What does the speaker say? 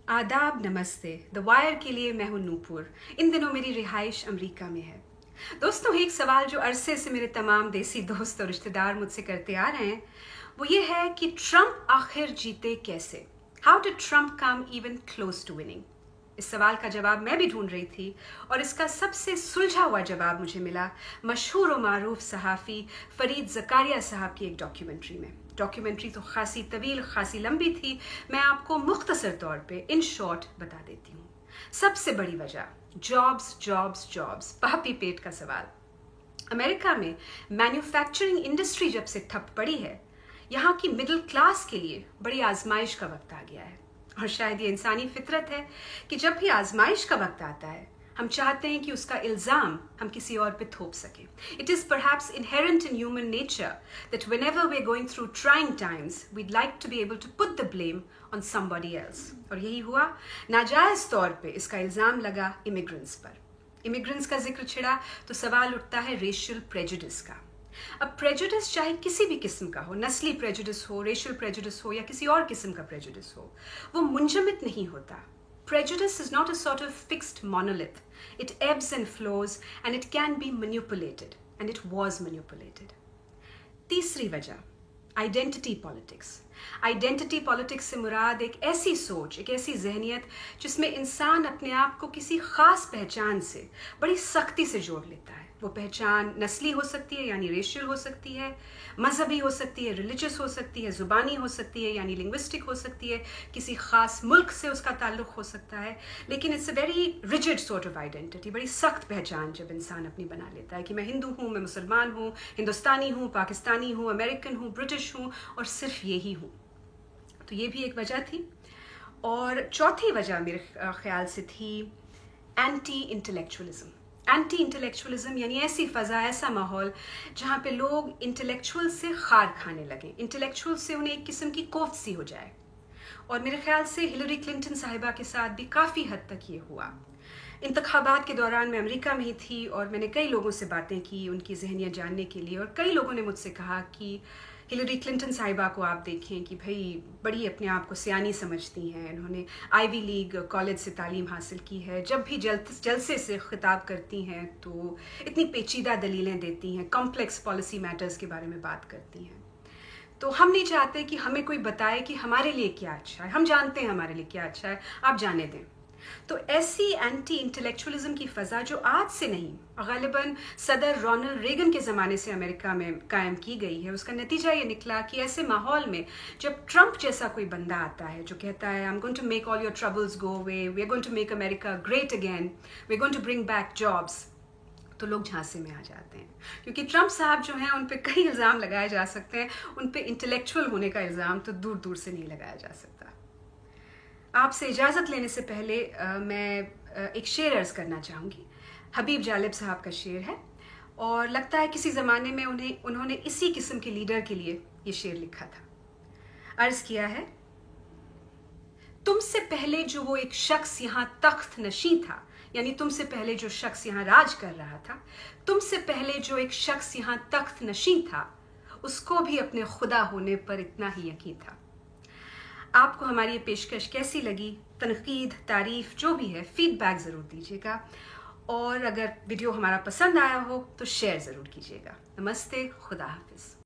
आदाब नमस्ते। The wire के लिए मैं हूं नूपुर। इन दिनों मेरी रिहाइश अमेरिका में है। दोस्तों, एक सवाल जो अरसे से मेरे तमाम देसी दोस्त और रिश्तेदार मुझसे करते आ रहे हैं वो ये है कि ट्रंप आखिर जीते कैसे। How did Trump come even close to winning. इस सवाल का जवाब मैं भी ढूंढ रही थी और इसका सबसे सुलझा हुआ जवाब मुझे मिला मशहूर व मारूफ सहाफ़ी फरीद ज़कारिया साहब की एक डॉक्यूमेंट्री में। डॉक्यूमेंट्री तो खासी तवील खासी लंबी थी, मैं आपको मुख्तसर तौर पे इन शॉर्ट बता देती हूँ। सबसे बड़ी वजह जॉब्स जॉब्स जॉब्स, पापी पेट का सवाल। अमेरिका में मैन्युफैक्चरिंग इंडस्ट्री जब से ठप पड़ी है, यहाँ की मिडिल क्लास के लिए बड़ी आजमाइश का वक्त आ गया है। और शायद ये इंसानी फितरत है कि जब भी आजमाइश का वक्त आता है हम चाहते हैं कि उसका इल्ज़ाम हम किसी और पे थोप सकें। It is perhaps inherent in human nature that whenever we are going through trying times we'd like to be able to put the blame on somebody else. और यही हुआ। नाजायज़ तौर पे इसका इल्ज़ाम लगा इमिग्रेंट्स पर। इमिग्रेंट्स का जिक्र छिड़ा तो सवाल उठता है रेशियल प्रेजुडिस का। अब प्रेजुडिस चाहे किसी भी किस्म का हो, नस्ली प्रेजुडिस हो, रेशियल प्रेजुडिस हो या किसी और किस्म का प्रेजुडिस हो, वो मुंजमद नहीं होता। Prejudice is not a sort of fixed monolith. It ebbs and flows and it can be manipulated, and it was manipulated. तीसरी वजह आइडेंटिटी पॉलिटिक्स। आइडेंटिटी पॉलिटिक्स से मुराद एक ऐसी सोच, एक ऐसी जहनियत जिसमें इंसान अपने आप को किसी खास पहचान से बड़ी सख्ती से जोड़ लेता है। वो पहचान नस्ली हो सकती है यानी रेशियल हो सकती है, मजहबी हो सकती है, रिलीजियस हो सकती है, ज़ुबानी हो सकती है यानी लिंग्विस्टिक हो सकती है, किसी ख़ास मुल्क से उसका ताल्लुक़ हो सकता है। लेकिन it's a very rigid sort of identity, बड़ी सख्त पहचान जब इंसान अपनी बना लेता है कि मैं हिंदू हूँ, मैं मुसलमान हूँ, हिंदुस्तानी हूँ, पाकिस्तानी हूँ, अमेरिकन हूँ, ब्रिटिश हूँ और सिर्फ यही हूँ। तो ये भी एक वजह थी। और चौथी वजह मेरे ख्याल से थी एंटी इंटेलेक्चुअलिज्म। एंटी इंटेलेक्चुअलिज्म यानी ऐसी फ़ज़ा, ऐसा माहौल जहाँ पे लोग इंटेलेक्चुअल से खार खाने लगें, इंटेलेक्चुअल से उन्हें एक किस्म की कोफ्त सी हो जाए। और मेरे ख्याल से हिलरी क्लिंटन साहिबा के साथ भी काफ़ी हद तक ये हुआ। इंतखाबात के दौरान मैं अमेरिका में ही थी और मैंने कई लोगों से बातें की उनकी ज़हनियत जानने के लिए, और कई लोगों ने मुझसे कहा कि हिलरी क्लिंटन साहिबा को आप देखें कि भाई बड़ी अपने आप को सियानी समझती हैं, इन्होंने आईवी लीग कॉलेज से तालीम हासिल की है, जब भी जलसे से खिताब करती हैं तो इतनी पेचीदा दलीलें देती हैं, कॉम्प्लेक्स पॉलिसी मैटर्स के बारे में बात करती हैं। तो हम नहीं चाहते कि हमें कोई बताए कि हमारे लिए क्या अच्छा है, हम जानते हैं हमारे लिए क्या अच्छा है, आप जाने दें। तो ऐसी एंटी इंटेलेक्चुअलिज्म की फ़ज़ा जो आज से नहीं ग़ालिबन सदर रोनाल्ड रेगन के ज़माने से अमेरिका में कायम की गई है, उसका नतीजा ये निकला कि ऐसे माहौल में जब ट्रंप जैसा कोई बंदा आता है जो कहता है I am going to make all your troubles go away, we are going to make America great again, we are going to bring back jobs, तो लोग झांसे में आ जाते हैं। क्योंकि ट्रंप साहब जो हैं उन पे कई इल्ज़ाम लगाए जा सकते हैं, उन पे इंटेलेक्चुअल होने का इल्ज़ाम तो दूर दूर से नहीं लगाया जा सकता। आपसे इजाज़त लेने से पहले मैं एक शेर अर्ज़ करना चाहूँगी। हबीब जालिब साहब का शेर है और लगता है किसी ज़माने में उन्होंने इसी किस्म के लीडर के लिए ये शेर लिखा था। अर्ज़ किया है, तुमसे पहले जो वो एक शख्स यहाँ तख्त नशी था, यानी तुमसे पहले जो शख्स यहाँ राज कर रहा था, तुमसे पहले जो एक शख्स यहाँ तख्त नशी था, उसको भी अपने खुदा होने पर इतना ही यकीन था। आपको हमारी ये पेशकश कैसी लगी? तनकीद, तारीफ़ जो भी है, फीडबैक ज़रूर दीजिएगा, और अगर वीडियो हमारा पसंद आया हो तो शेयर ज़रूर कीजिएगा। नमस्ते, खुदा हाफिज़।